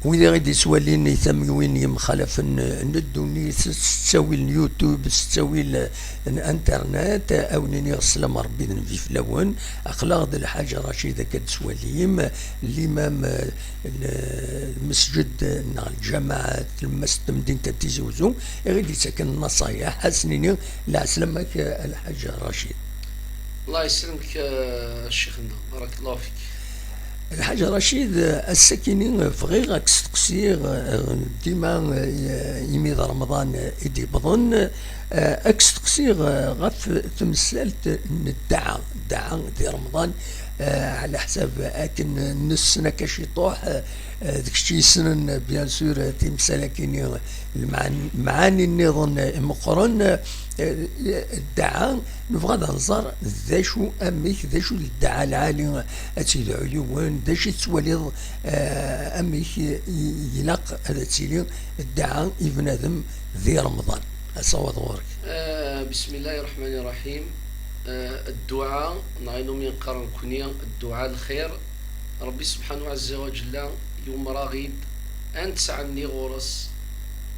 وإذا غادي يسوالين يثميوين يمخالف ندوني تساوي اليوتيوب تساوي الانترنت او نيني غسلم ربي في فلاون اخلاق ذا الحاجه رشيده كتسواليم الامام المسجد الجماعه المسجد مدينه تيزي وزو غادي يسكن النصايح حسنيني لا سلمك الحاج رشيد. الله يسلمك شيخنا بارك الله فيك. الحاج رشيد السكيني فغير تقصير ديما يميض رمضان يدي بظن اكس تقصير غف تمثالت الدعاء دي رمضان على حساب اكن نص سنه كشي طوح ديك الشيء سنن بيان سور تمثال كيني المعاني النظام مقرن الدعاء نبغى ننظر ذا شو اميك ذا شو الدعاء العالي اتي عيون ذا شي تولي اميك يلاق هذا تيلي الدعاء يبنادم ذي رمضان اصوات غورك. بسم الله الرحمن الرحيم. الدعاء نعينو من قرن كونيا الدعاء الخير ربي سبحانه عز وجل يوم راغيد أنت عني غورس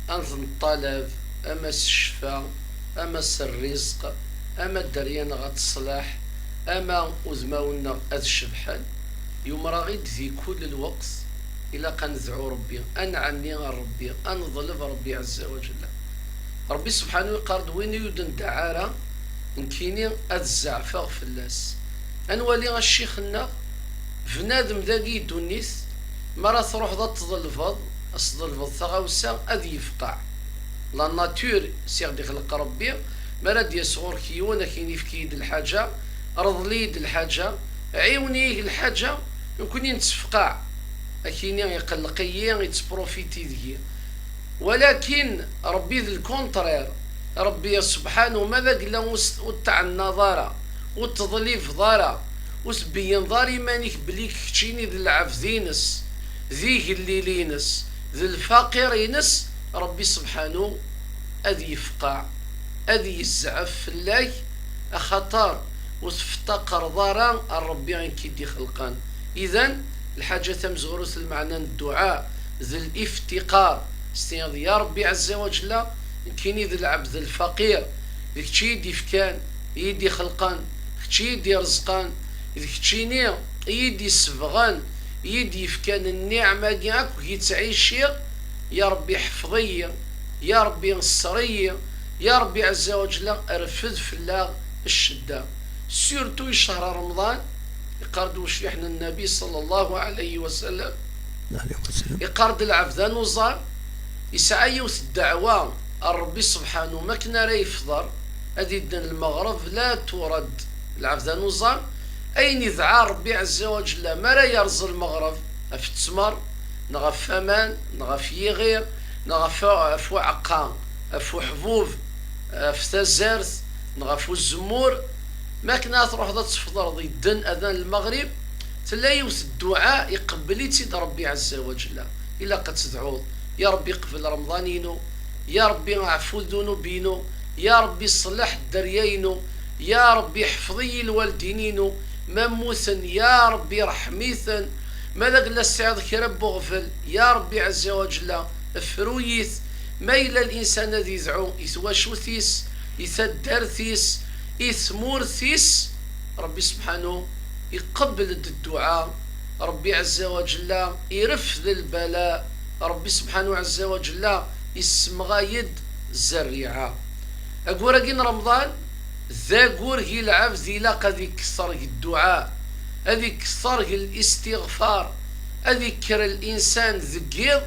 أنت الطلب أما الشفاء أما الرزق أما الدريان غات الصلاح أما وزماونا أذ الشبحان يوم راغيد في كل الوقت إلا قنذعو ربي أن عني ربي أن ظلف ربي عز وجل. ربي سبحانه يقارد وين يودن دعارة نكيني أذ الزعفاء في اللاس أنوالي الشيخنا فنادم ذاقي دونيث مرة تروح ذا تظلفض أصدلفض ثغاوسا أذ يفقع لا ناتور سيغ دي خلق ربي مراد يصغر كيونا كيني في كيد الحاجة رض ليد الحاجة عيوني الحاجة يمكن ينتفقع أكيني يقلقيا يتبروفيتي ذي ولكن ربي ذي الكونترير ربي سبحانه ماذا قلا وتاع النظارة وتظليف ضارة وسبين ضاري مانيك بليك كتشيني ذي العفذينس ذي الليلينس ذي الفقيرينس ربي سبحانه أذي يفقع أذي يزعف في الله أخطار وتفتقر ضارا الربي عين كيدي خلقان. إذن الحاجة تمزغروث المعنى الدعاء ذي الافتقار استياض يا ربي عز وجل كيني ذي العبد الفقير ذيك تشي يدي فكان يدي خلقان تشي يدي رزقان ذيك تشيني يدي سبغان يدي فكان النعمة ديالك ويتعيشي يا ربي حفظي يا ربي نصري يا ربي عز وجل ارفد في الله الشدة سيرتو شهر رمضان يقرد وش احنا النبي صلى الله عليه وسلم يقرد العبدان وزار يسعى يوث الدعوة الربي سبحانه ما كنا راه يفضر هذه الدن المغرب لا ترد العبدان وزار أين يدعى ربي عز وجل ما راه يرز المغرب في التمر نغف فمان نغف يغير نغف فو عقام فو حبوب في تزارث نغف الزمور ما كنا تروح ذات تفضر ضي الدن أذان المغرب تلاقي يوث الدعاء يقبلي تيد ربي عز وجل إلا قد تدعو يا ربي قبل رمضانينو يا ربي عفو ذنوبينو يا ربي صلح الدريينو يا ربي حفظي الوالدينينو مموثا يا ربي رحميثا ماذا قل السعاد كرب غفل يا ربي عز وجل فرويث ما إلا الإنسان الذي يزعو يثواشوثيس يثدرثيس يثمورثيس ربي سبحانه يقبل الدعاء ربي عز وجل يرفض البلاء ربي سبحانه عز وجل يسمغايد الزريعة أقول أجين رمضان ذا قور هي العبد ذي لاقى ذي كثر الدعاء هذي كثر الاستغفار هذي كر الإنسان ذقيض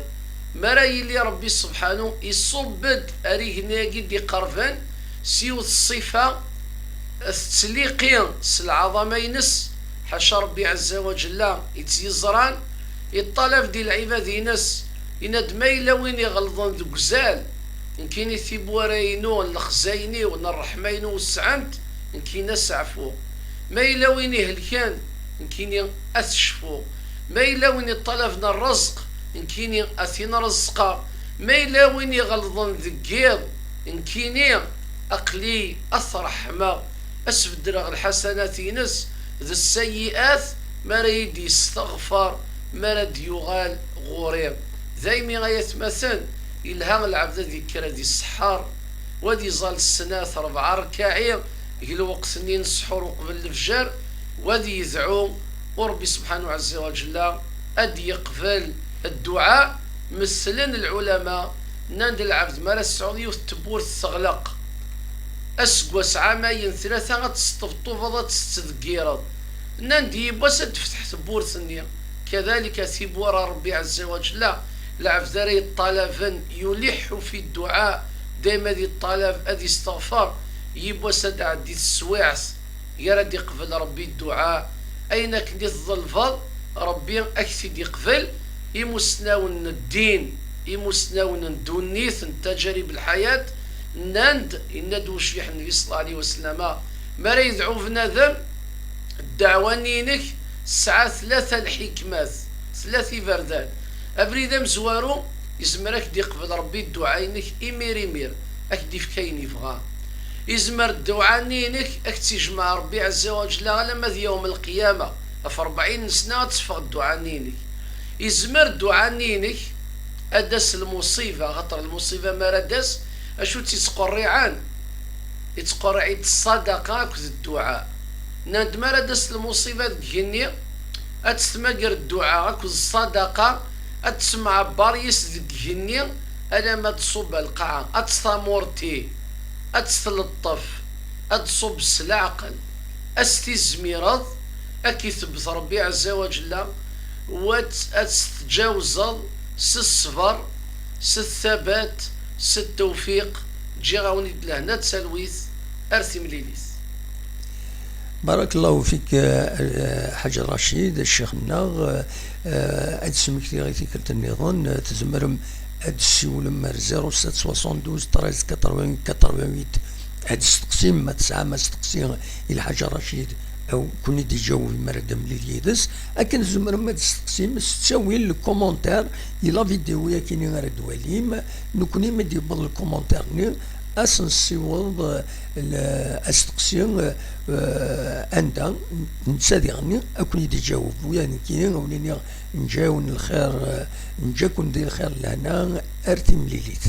مراي اللي ربي سبحانه يصبد أريه ناقي دي قرفان سيو الصفة التسليقين العظمينس حاشا ربي عز وجل يتيزران يطلب دي العباد ينس يندميلا وين يغلظون ذو قزال إن كاين ثيبوارينو الخزايني ولا الرحمينو والسعمت إن كاين سعفو ما إلا وين يهلكان إن كاين أثشفو ما إلا وين طلبنا الرزق إن كاين أثينا رزقا ما إلا وين يغلظون ذقيض إن كاين أقلي أثرحمة أسفدر الحسنات ينس ذي السيئات ما ريد يستغفر ما رد يغال غورير ذايمي غيتمثل إلها العبد ذكر دي السحار ودي زال السنة 4 ركاعي قال وقت سنين السحور وقبل الفجر ودي يدعو وربي سبحانه عز وجل أدي يقبل الدعاء. مثلا العلماء ناند العبد مال السعودية والتبور تغلق أسقوس عامين 3 غتستفطو فضا تستذكيرض ناندي بس تفتح تبور ثانية. كذلك ثبور ربي عز وجل العبد راه الطلب يلح في الدعاء دائما دي الطلب أدي استغفر يبوس عدي السواعس يرد يقبل ربي الدعاء أين كنت الظلفض ربي أكثر يقبل يمسناون الدين يمسناون الدنيث تجارب الحياة ناند إندو شيح النبي صلى الله عليه وسلم ما راه يدعو في نذر الدعوة نينك ساعة 3 الحكمات 3 بردان أبريد مزوارو يزمرك دي قبل ربي الدعاء إنك إمير أكدي في كاين يفغى يزمر الدعاء نينك أكتجمع ربي عز وجل لما يوم القيامة في 40 سنة تصفى الدعاء نينك يزمر الدعاء نينك أدس المصيبة خاطر المصيبة ما ردس أشو تيتقرعان يتقرع الصدقة كذ الدعاء ناد ما ردس المصيبة تجني أتستمقر الدعاء كذ الصدقة أتسمع باريس تجني أنا ما تصب القاعة أتستمورتي أتستلطف أتصب السلعقل أستزميرض أكي ثبت ربي عز وجل وأتستجاوز الصبر الثبات التوفيق جي غاوني لهنا تسلويث أرثي مليليث. بارك الله فيك حاج رشيد الشيخ الناغ أدسمك في غيثي كرت النظام تزمرم أدسيول مر 0772 13 88 88 أدس تقسيم ما تسعى ما تقسيم إلى حاج رشيد أو كوني دي جاوب مرد مليليدس أكن زمرم ما تقسيم تساوي الكومنتار إلى فيديو ياكيني غير دواليم نكوني مدي بعض الكومنتار أسنسيوض الأستقسيم أندا نسادغني أكون يدي جاوب ويعني كيني وليني نجاون الخير نجاكون دير الخير لهنا أرتي مليليت.